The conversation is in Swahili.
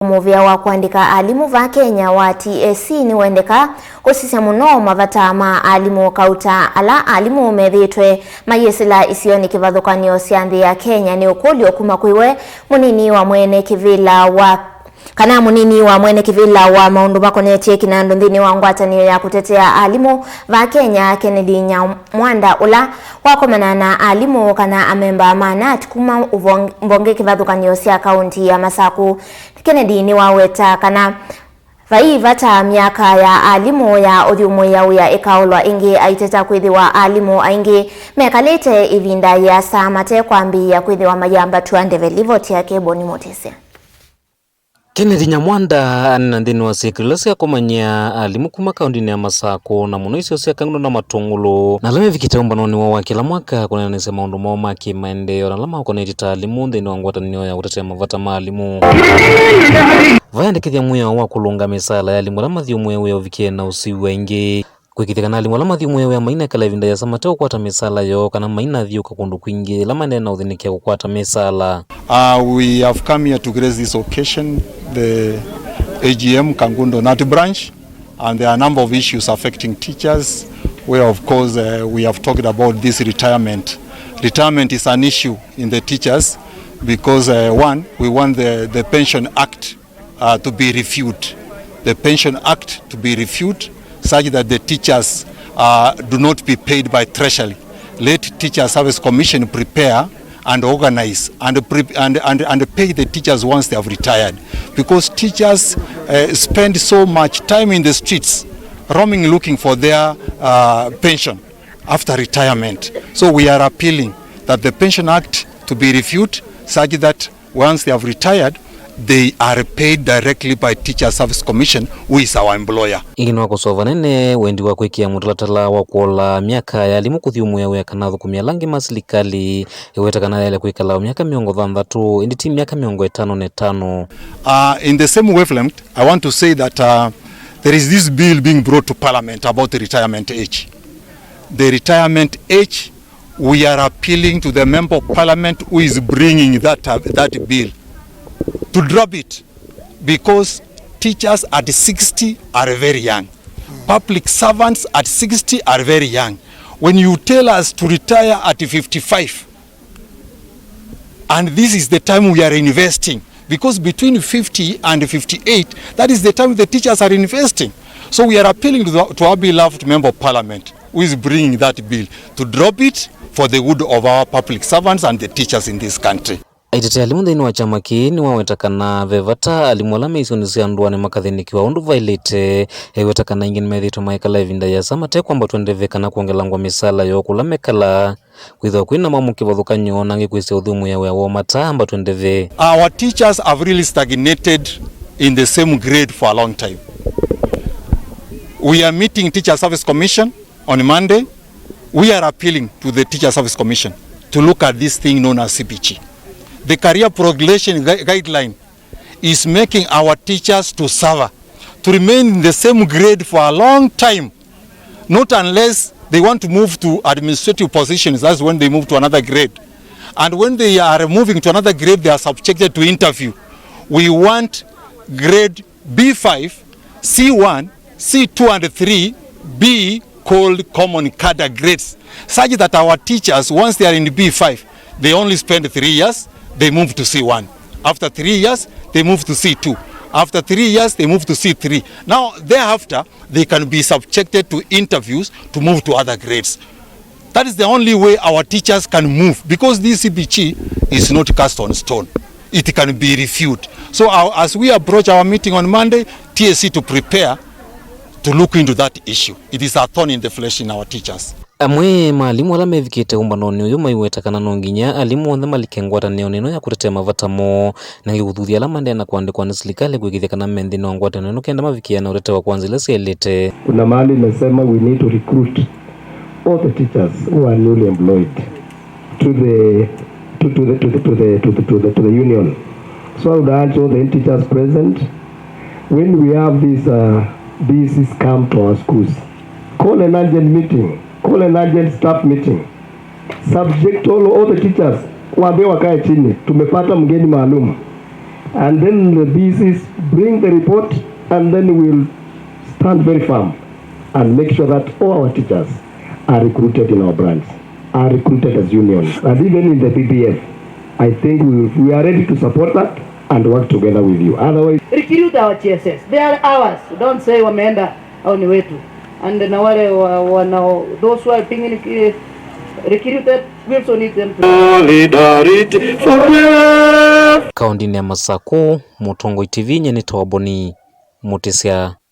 Muvia wa kuandika Alimu va Kenya wa TSC niwendeka kusisya muno Mavata ma Alimu kauta ala Alimu methiitwe mayisila isioni kivathukanio sya nthi ya Kenya ni ukulyo kuma kwiwe munini wa mweenekivila wa maundu makonetiekinandu nthini wa ngwatanĩo ya kutetea Alimu va Kenya Kennedy Nyamwanda ula wakomana na Alimu kana amemba manat kuma mbonge kivathukanio sya kaunti ya Masaku. Kennedy ni waweta kana vata miaka ya Alimu ya uthiumu ya ikaulwa ingi aiteta kwithiwa Alimu aingi mekalite ivinda ya saa matekwambatw'a kwithiwa mayambatw'a livoti yake boni motesya. Kennedy Nyamwanda na nthini wa sikirilo sya kumanyia Alimu kuma kaunti ya Masaku na muno isio sya kangundo na matungulu na lame vikite umbanoni wa kila mwaka kunenese maundu mao ma kimaendeleo na lama ukonetita Alimu nthini wa ngwatanĩo ya kutetea Mavata ma Alimu vayandikithia muya wa kulunga misala ya Alimu la mathiumu ya uvikie na usiwe ingi kwikithikana Alimu la mathiumu ya maina kala ivinda ya samate kukwata misala yo kana maina thiuka kundu kwingi la manene na Ithinikie kukwata misala. We have come here to grace this occasion, the AGM Kangundo Nati branch, and there are a number of issues affecting teachers where of course we have talked about this retirement. Retirement is an issue in the teachers because one, we want the Pension Act to be reviewed. The Pension Act to be reviewed such that the teachers do not be paid by Treasury. Let Teacher Service Commission prepare and organize and pay the teachers once they have retired, because teachers spend so much time in the streets roaming looking for their pension after retirement. So we are appealing that the Pension Act to be reviewed such that once they have retired they are paid directly by Teacher Service Commission, who is our employer. Ingino kusova nene wendi wa kwikia mutalatala wa kuola miaka ya Alimu kuthiumu ya kana thukumia langi ma Silikali iweta kana yale kwikala miaka 60 indi ti miaka 55. In the same wavelength, I want to say that there is this bill being brought to Parliament about the retirement age. The retirement age, we are appealing to the Member of Parliament who is bringing that bill to drop it, because teachers at 60 are very young. Public servants at 60 are very young. When you tell us to retire at 55, and this is the time we are investing, because between 50 and 58, that is the time the teachers are investing. So we are appealing to our beloved Member of Parliament who is bringing that bill to drop it for the good of our public servants and the teachers in this country. Aitete Alimu nthini wa chama kini wawetakana vevata Alimu ala meisioni sya nduane makathinikiwa undu vailite ewetakana ingini methiitwe maikala ivinda ya matekwambatw'a ndevekana kuongelangwa misala yo kula mekala kwithwa kwina maumu kivathukanio nangi kwisya uthiumu ya wo matamba twendeve. Our teachers have really stagnated in the same grade for a long time. We are meeting Teacher Service Commission on Monday. We are appealing to the Teacher Service Commission to look at this thing known as CPG. The career progression guideline is making our teachers to suffer, to remain in the same grade for a long time, not unless they want to move to administrative positions. That's when they move to another grade. And when they are moving to another grade, they are subjected to interview. We want grade B5, C1, C2 and 3 be called common cadre grades, such that our teachers, once they are in B5, they only spend 3 years, they move to C1. After 3 years, they move to C2. After 3 years, they move to C3. Now, thereafter, they can be subjected to interviews to move to other grades. That is the only way our teachers can move, because this CBG is not cast on stone. It can be reviewed. So as we approach our meeting on Monday, TSC to prepare to look into that issue. It is a thorn in the flesh in our teachers. Amwe maalimu ala mevikite umbanoni uyu maiwetakana no nginya Alimu onthe malike ngwatanĩo neno ya kutetea Mavata mo na githuthia ala mandena kuandikwa ni Silikali kwigithikana menthini wa ngwatanĩo no kenda mavikia na urete wa kwanza ile sielete. Kuna mahali imesema we need to recruit all the teachers who are newly employed to the union. So I would urge all the teachers present, when we have these come to our schools, call an urgent meeting. Call an urgent staff meeting. Subject all the teachers waambie wakae chini. Tumepata mgeni maalum. And then the BCs bring the report, and then we'll stand very firm and make sure that all our teachers are recruited in our branch, are recruited as unions, and even in the PPF. I think we are ready to support that and work together with you. Otherwise, recruit our TSS. They are ours. Don't say wameenda au ni wetu. And na wale those who are being recruited, we also need them to solidarity for Kaunti ya Masaku, Mutongo TV, Nyeneta Waboni, Mutisya.